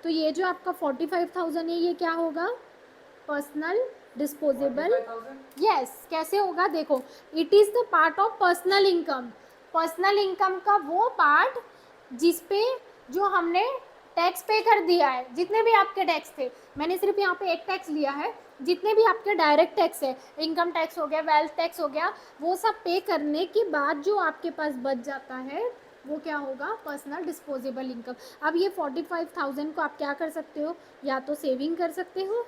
तो ये जो आपका 45,000 है ये क्या होगा, पर्सनल डिस्पोजेबल। 45,000? यस, कैसे होगा, देखो, it is the part of personal income, personal income का वो पार्ट जिस पे जो हमने टैक्स पे कर दिया है, जितने भी आपके टैक्स थे, मैंने सिर्फ यहाँ पे एक टैक्स लिया है, जितने भी आपके डायरेक्ट टैक्स है, इनकम टैक्स हो गया, वेल्थ टैक्स हो गया, वो सब पे करने के बाद जो आपके पास बच जाता है वो क्या होगा, पर्सनल डिस्पोजेबल इनकम। अब ये 45,000 को आप क्या कर सकते हो, या तो सेविंग कर सकते हो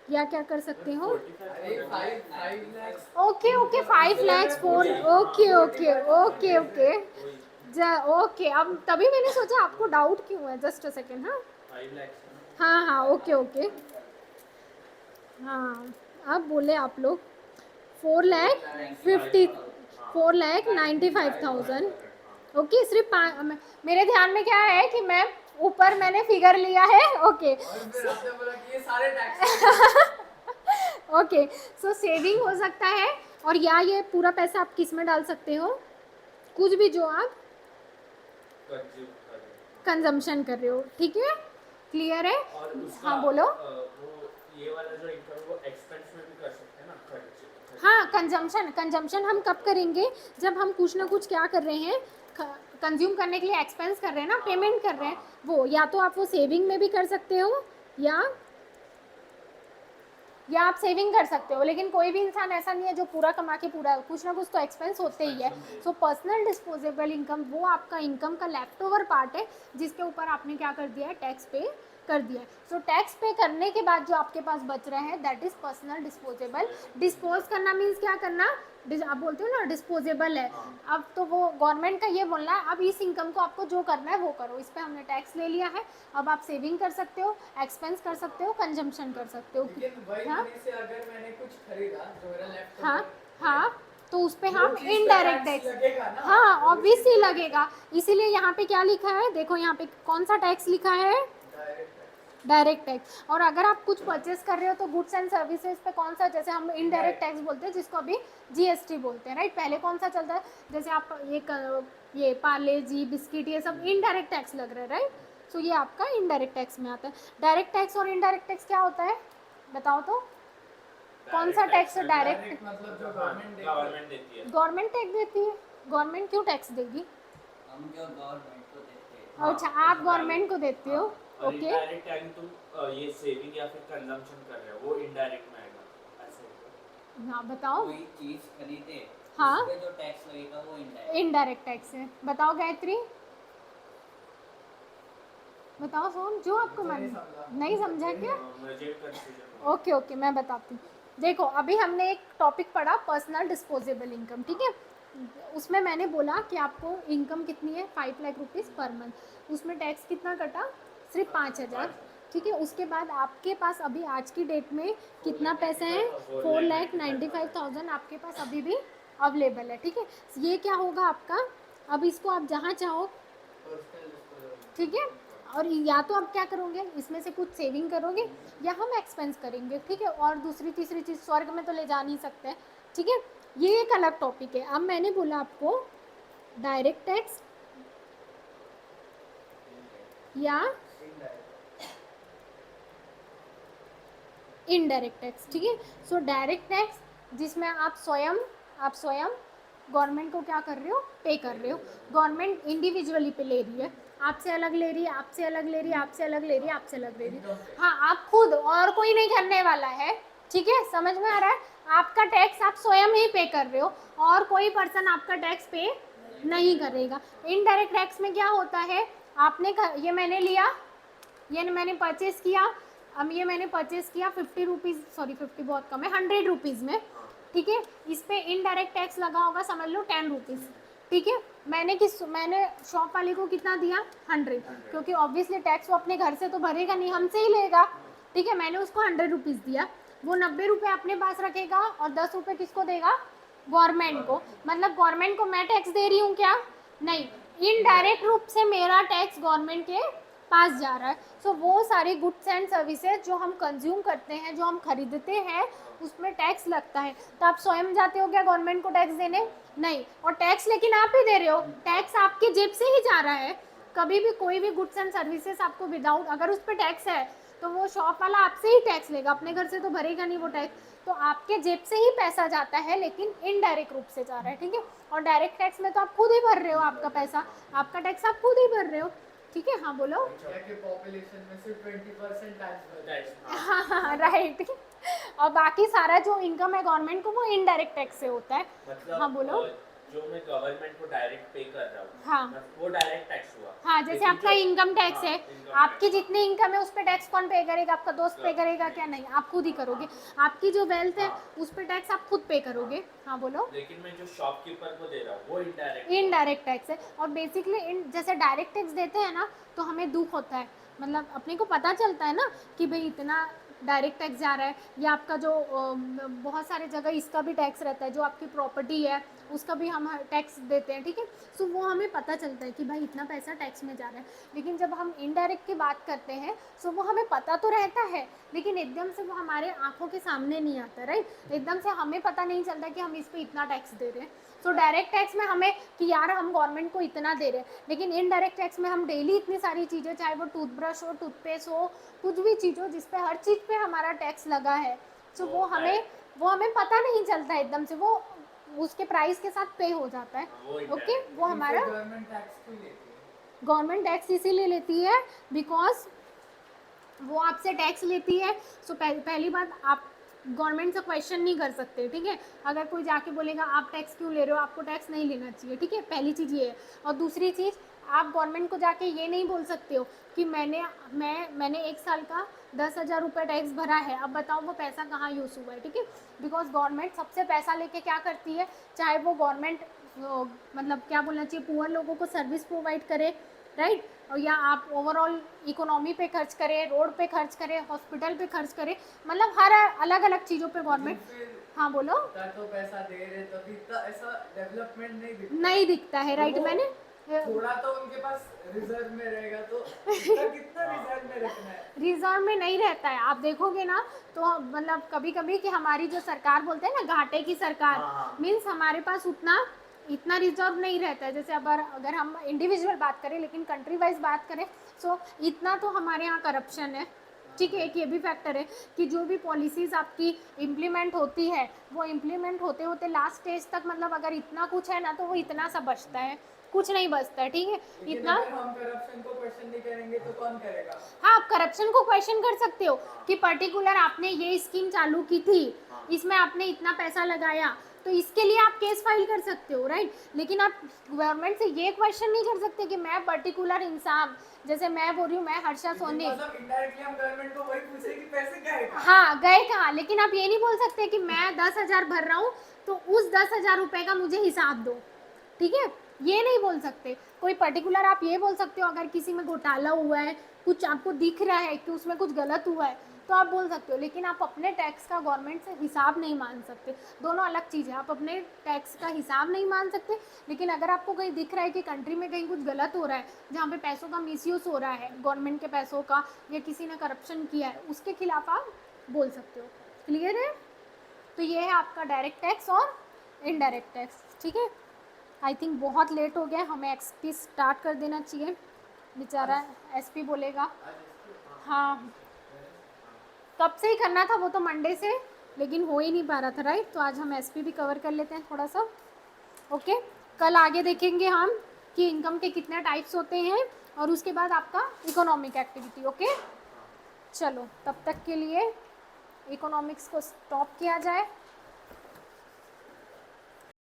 या क्या कर सकते हो। अरे 5 lakhs okay okay 5 lakhs 4, okay okay okay okay okay, अब तभी मैंने सोचा आपको डाउट क्यों है, जस्ट अ सेकेंड। हाँ 5 lakhs हाँ हाँ ओके ओके, हाँ अब बोले आप लोग 4,95,000। ओके सिर्फ मेरे ध्यान में क्या है कि मैं ऊपर मैंने फिगर लिया है, ओके और फिर आपने बोला कि ये सारे टैक्स ओके। सो सेविंग हो सकता है, और या ये पूरा पैसा आप किस में डाल सकते हो, कुछ भी जो आप कंज्यूम कर रहे हैं। कंजम्पशन कर रहे हो, ठीक है, क्लियर है। और उसका हाँ बोलो। वो ये वाला जो इनकम है वो एक्सपेंस में भी कर सकते हैं ना, खर्च। हाँ कंजम्पशन, कंजम्पशन हम कब करेंगे, जब हम कुछ ना कुछ क्या कर रहे हैं, कंज्यूम करने के लिए एक्सपेंस कर रहे हैं ना, पेमेंट कर रहे हैं, वो या तो आप वो सेविंग में भी कर सकते हो या आप सेविंग कर सकते हो, लेकिन कोई भी इंसान ऐसा नहीं है जो पूरा कमा के पूरा, कुछ ना कुछ तो एक्सपेंस होते ही है। सो पर्सनल डिस्पोजेबल इनकम वो आपका इनकम का लेफ्ट ओवर पार्ट है जिसके ऊपर आपने क्या कर दिया है, टैक्स पे कर दिया है। सो टैक्स पे करने के बाद जो आपके पास बच रहा है that is personal disposable. Dispose करना मीन्स क्या करना, आप बोलते हो ना डिस्पोजेबल है, अब तो वो गवर्नमेंट का ये बोलना है अब इस इनकम को आपको जो करना है वो करो, इस पे हमने टैक्स ले लिया है, अब आप सेविंग कर सकते हो, एक्सपेंस कर सकते हो, कंजम्पशन कर सकते हो। लेकिन वही हाँ मनी से अगर मैंने कुछ खरीदा जो मेरा लेफ्ट हाँ हाँ, तो उस पे वो हम चीज़ पे इनडायरेक्ट टैक्स टैक्स, लगेगा ना, हाँ वो ऑब्वियसली चीज़ पे लगेगा। इसीलिए यहाँ पे क्या लिखा है, देखो यहाँ पे कौन सा टैक्स लिखा है, डायरेक्ट डायरेक्ट टैक्स। और अगर आप कुछ परचेस कर रहे हो तो गुड्स एंड सर्विसेज पे कौन सा, जैसे हम इनडायरेक्ट टैक्स बोलते हैं जिसको अभी जीएसटी बोलते हैं, राइट। पहले कौन सा चलता है, जैसे आप ये पार्ले जी बिस्किट ये सब इनडायरेक्ट टैक्स लग रहा है, राइट। सो ये आपका इनडायरेक्ट टैक्स में आता है। डायरेक्ट टैक्स और इनडायरेक्ट टैक्स क्या होता है, बताओ तो, कौन सा टैक्स है डायरेक्ट, मतलब जो गवर्नमेंट गवर्नमेंट देती है। गवर्नमेंट टैक्स देती है, गवर्नमेंट क्यों टैक्स देगी, हम जो गवर्नमेंट को देते हैं। अच्छा आप गवर्नमेंट को देते हो, और ओके। इनडायरेक्ट टैक्स तुम ये सेविंग या फिर कंजम्पशन कर रहे हो वो इनडायरेक्ट में आएगा, ऐसे। हाँ बताओ, कोई चीज खरीदे हाँ उस पे जो टैक्स लगेगा वो इनडायरेक्ट। इनडायरेक्ट टैक्स है, बताओ गायत्री, बताओ सोन, जो आपको मन नहीं समझा क्या, मुझे कंफ्यूजन ओके ओके मैं बताती हूँ। देखो अभी हमने एक टॉपिक पढ़ा पर्सनल डिस्पोजेबल इनकम, ठीक है, उसमें मैंने बोला कि आपको इनकम कितनी है 5 लाख रुपीज़ पर मंथ, उसमें टैक्स कितना कटा, सिर्फ 5,000, ठीक है। उसके बाद आपके पास अभी आज की डेट में कितना पैसा है, 4,95,000 आपके पास अभी भी अवेलेबल है, ठीक है। ये क्या होगा आपका, अब इसको आप जहाँ चाहो, ठीक है, और या तो आप क्या करोगे, इसमें से कुछ सेविंग करोगे या हम एक्सपेंस करेंगे, ठीक है। और दूसरी तीसरी चीज़ स्वर्ग में तो ले जा नहीं सकते, ठीक है, ये एक अलग टॉपिक है। अब मैंने बोला आपको डायरेक्ट टैक्स या इनडायरेक्ट टैक्स, ठीक है। सो डायरेक्ट टैक्स जिसमें आप स्वयं गवर्नमेंट को क्या कर रहे हो, पे कर रहे हो, गवर्नमेंट इंडिविजुअली पे ले रही है, आपसे अलग ले रही है, आपसे अलग ले रही है, आपसे अलग ले रही है, आपसे अलग ले रही है, हाँ आप खुद, और कोई नहीं करने वाला है, ठीक है, समझ में आ रहा है। आपका टैक्स आप स्वयं ही पे कर रहे हो और कोई पर्सन आपका टैक्स पे नहीं करेगा। इनडायरेक्ट टैक्स में क्या होता है, आपने ये मैंने लिया, ये मैंने परचेस किया, अब ये मैंने परचेस किया 50 रुपीज़, सॉरी 50 बहुत कम है, 100 रुपीज़ में, ठीक है। इस पे इनडायरेक्ट टैक्स लगा होगा, समझ लो 10 रुपीज़, ठीक है। मैंने शॉप वाले को कितना दिया, 100, क्योंकि ऑब्वियसली टैक्स वो अपने घर से तो भरेगा नहीं, हमसे ही लेगा, ठीक है। मैंने उसको 100 रुपीज़ दिया, वो 90 रुपये अपने पास रखेगा और 10 रुपये किसको देगा, गवर्नमेंट को। मतलब गवर्नमेंट को मैं टैक्स दे रही हूँ क्या, नहीं, इनडायरेक्ट रूप से मेरा टैक्स गवर्नमेंट के पास जा रहा है। सो वो सारी गुड्स एंड सर्विसेज जो हम कंज्यूम करते हैं, जो हम खरीदते हैं, उसमें टैक्स लगता है। तो आप स्वयं जाते हो क्या गवर्नमेंट को टैक्स देने, नहीं, और टैक्स लेकिन आप ही दे रहे हो, टैक्स आपकी जेब से ही जा रहा है। कभी भी कोई भी गुड्स एंड सर्विसेज आपको विदाउट, अगर उस पर टैक्स है तो वो शॉप वाला आपसे ही टैक्स लेगा, अपने घर से तो भरेगा नहीं वो टैक्स, तो आपके जेब से ही पैसा जाता है, लेकिन इनडायरेक्ट रूप से जा रहा है, ठीक है। और डायरेक्ट टैक्स में तो आप खुद ही भर रहे हो, आपका पैसा, आपका टैक्स आप खुद ही भर रहे हो, ठीक है। हाँ बोलो, इंडिया के पॉपुलेशन में सिर्फ 20% टैक्स टैक्स। हाँ राइट, और बाकी सारा जो इनकम है गवर्नमेंट को वो इनडायरेक्ट टैक्स से होता है। मतलब हाँ बोलो, जो मैं गवर्नमेंट को डायरेक्ट पे कर रहा हूँ, हाँ। वो डायरेक्ट टैक्स हुआ। हाँ, जैसे लेकिन आपका जो- इनकम टैक्स हाँ, है, income आपकी tax, जितनी इनकम है उस पे टैक्स कौन पे करेगा? आपका दोस्त पे करेगा क्या? नहीं, आप खुद ही करोगे। आपकी जो वेल्थ है हाँ। उस पे टैक्स आप खुद पे करोगे। हाँ बोलो। लेकिन मैं जो शॉपकीपर को दे रहा हूँ वो इनडायरेक्ट इनडायरेक्ट टैक्स है। और बेसिकली जैसे डायरेक्ट टैक्स देते हैं ना तो हमें दुख होता है, मतलब अपने को पता चलता है ना कि भाई इतना डायरेक्ट टैक्स जा रहा है, या आपका जो बहुत सारे जगह इसका भी टैक्स रहता है, जो आपकी प्रॉपर्टी है उसका भी हम टैक्स देते हैं, ठीक है। सो वो हमें पता चलता है कि भाई इतना पैसा टैक्स में जा रहा है। लेकिन जब हम इनडायरेक्ट की बात करते हैं सो वो हमें पता तो रहता है, लेकिन एकदम से वो हमारे आंखों के सामने नहीं आता, राइट। एकदम से हमें पता नहीं चलता कि हम इस पर इतना टैक्स दे रहे हैं। सो डायरेक्ट टैक्स में हमें कि यार हम गवर्नमेंट को इतना दे रहे हैं, लेकिन इनडायरेक्ट टैक्स में हम डेली इतनी सारी चीज़ें, चाहे वो टूथब्रश हो, टूथपेस्ट हो, कुछ भी चीज़ हो जिस पे हर चीज़ पे हमारा टैक्स लगा है, सो वो हमें पता नहीं चलता एकदम से, वो उसके प्राइस के साथ पे हो जाता है। वो ओके, वो हमारा गवर्नमेंट टैक्स क्यों लेती है? गवर्नमेंट टैक्स इसीलिए लेती है बिकॉज वो आपसे टैक्स लेती है। सो पहली बात, आप गवर्नमेंट से क्वेश्चन नहीं कर सकते, ठीक है। अगर कोई जाके बोलेगा आप टैक्स क्यों ले रहे हो, आपको टैक्स नहीं लेना चाहिए, ठीक है। पहली चीज़ ये है। और दूसरी चीज़, आप गवर्नमेंट को जाके ये नहीं बोल सकते हो कि मैंने 1 साल का 10,000 रुपये टैक्स भरा है, अब बताओ वो पैसा कहाँ यूज़ हुआ है, ठीक है। बिकॉज गवर्नमेंट सबसे पैसा लेके क्या करती है, चाहे वो गवर्नमेंट मतलब क्या बोलना चाहिए, पुअर लोगों को सर्विस प्रोवाइड करे, राइट, और या आप ओवरऑल इकोनॉमी पे खर्च करें, रोड पे खर्च करें, हॉस्पिटल पे खर्च करें, मतलब हर अलग अलग चीज़ों पे गवर्नमेंट। फिर हाँ बोलो। इतना तो पैसा दे रहे तो भी इतना ऐसा डेवलपमेंट नहीं दिखता है, राइट। वो मैंने थोड़ा तो उनके पास रिजर्व में रहेगा, तो इतना कितना रिजर्व में रखना है? रिजर्व में नहीं रहता है, आप देखोगे ना तो मतलब कभी कभी कि हमारी जो सरकार बोलते हैं ना घाटे की सरकार, हाँ। मीन्स हमारे पास इतना रिजर्व नहीं रहता है। जैसे अगर हम इंडिविजुअल बात करें, लेकिन कंट्री वाइज बात करें, सो इतना तो हमारे यहाँ करप्शन है, ठीक है। एक ये भी फैक्टर है कि जो भी पॉलिसीज़ आपकी इम्प्लीमेंट होती है, वो इम्प्लीमेंट होते होते लास्ट स्टेज तक, मतलब अगर इतना कुछ है ना तो वो इतना सा बचता है, कुछ नहीं बचता है, ठीक है। लेकिन इतना अगर हम करप्शन को क्वेश्चन नहीं करेंगे तो कौन करेगा? हाँ, आप करप्शन को क्वेश्चन कर सकते हो कि पर्टिकुलर आपने ये स्कीम चालू की थी, इसमें आपने इतना पैसा लगाया, तो इसके लिए आप केस फाइल कर सकते हो, राइट। लेकिन आप गवर्नमेंट से ये क्वेश्चन नहीं कर सकते कि मैं पर्टिकुलर इंसान, जैसे मैं बोल रही हूँ, मैं हर्षा सोनी, मतलब इनडायरेक्टली हम गवर्नमेंट को वही पूछ रहे हैं कि पैसे गए कहाँ? हाँ गए कहाँ, लेकिन आप ये नहीं बोल सकते कि मैं 10,000 भर रहा हूँ तो उस 10,000 रुपये का मुझे हिसाब दो, ठीक है। ये नहीं बोल सकते। कोई पर्टिकुलर आप ये बोल सकते हो, अगर किसी में घोटाला हुआ है, कुछ आपको दिख रहा है कि उसमें कुछ गलत हुआ है, तो आप बोल सकते हो। लेकिन आप अपने टैक्स का गवर्नमेंट से हिसाब नहीं मान सकते, दोनों अलग चीज़ है। आप अपने टैक्स का हिसाब नहीं मान सकते, लेकिन अगर आपको कहीं दिख रहा है कि कंट्री में कहीं कुछ गलत हो रहा है, जहाँ पे पैसों का मिसयूज़ हो रहा है, गवर्नमेंट के पैसों का, या किसी ने करप्शन किया है, उसके खिलाफ आप बोल सकते हो। क्लियर है? तो ये है आपका डायरेक्ट टैक्स और इनडायरेक्ट टैक्स, ठीक है। आई थिंक बहुत लेट हो गया, हमें एक्सपी स्टार्ट कर देना चाहिए, बेचारा एसपी बोलेगा। हाँ, कब से ही करना था वो तो मंडे से, लेकिन हो ही नहीं पा रहा था, राइट। तो आज हम एसपी भी कवर कर लेते हैं थोड़ा सा, ओके। कल आगे देखेंगे हम कि इनकम के कितने टाइप्स होते हैं, और उसके बाद आपका इकोनॉमिक एक्टिविटी, ओके। चलो, तब तक के लिए इकोनॉमिक्स को स्टॉप किया जाए।